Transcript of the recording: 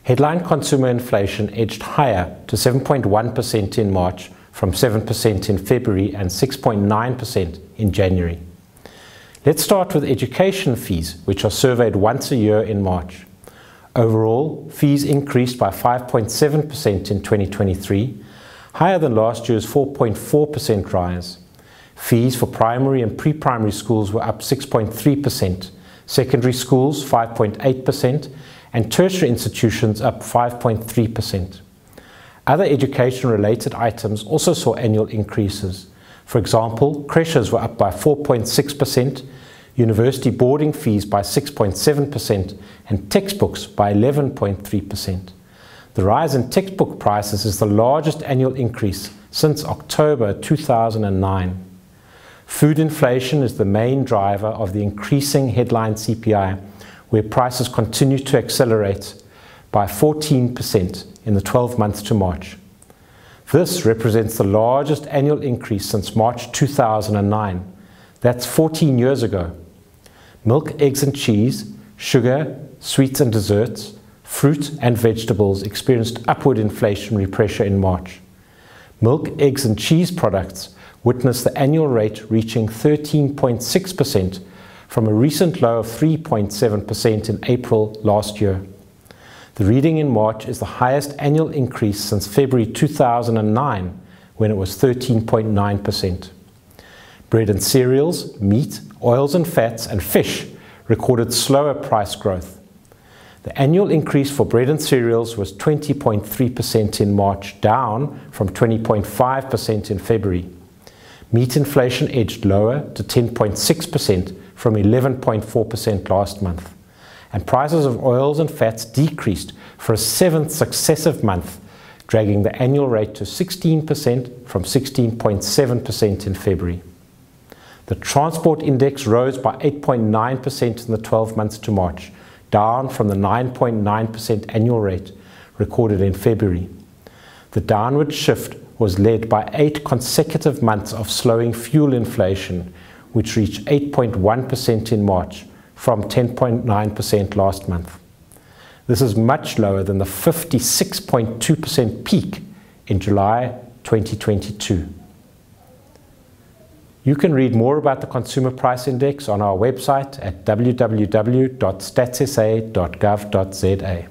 Headline consumer inflation edged higher to 7.1% in March from 7% in February and 6.9% in January. Let's start with education fees, which are surveyed once a year in March. Overall, fees increased by 5.7% in 2023, higher than last year's 4.4% rise. Fees for primary and pre-primary schools were up 6.3%, secondary schools 5.8%, and tertiary institutions up 5.3%. Other education-related items also saw annual increases. For example, creches were up by 4.6%, university boarding fees by 6.7%, and textbooks by 11.3%. The rise in textbook prices is the largest annual increase since October 2009. Food inflation is the main driver of the increasing headline CPI, where prices continue to accelerate by 14% in the 12 months to March. This represents the largest annual increase since March 2009. That's 14 years ago. Milk, eggs and cheese, sugar, sweets and desserts, fruit and vegetables experienced upward inflationary pressure in March. Milk, eggs and cheese products witnessed the annual rate reaching 13.6% from a recent low of 3.7% in April last year. The reading in March is the highest annual increase since February 2009, when it was 13.9%. Bread and cereals, meat, oils and fats, and fish recorded slower price growth. The annual increase for bread and cereals was 20.3% in March, down from 20.5% in February. Meat inflation edged lower to 10.6% from 11.4% last month. And prices of oils and fats decreased for a 7th successive month, dragging the annual rate to 16% from 16.7% in February. The transport index rose by 8.9% in the 12 months to March, down from the 9.9% annual rate recorded in February. The downward shift was led by 8 consecutive months of slowing fuel inflation, which reached 8.1% in March, from 10.9% last month. This is much lower than the 56.2% peak in July 2022. You can read more about the Consumer Price Index on our website at www.statsa.gov.za.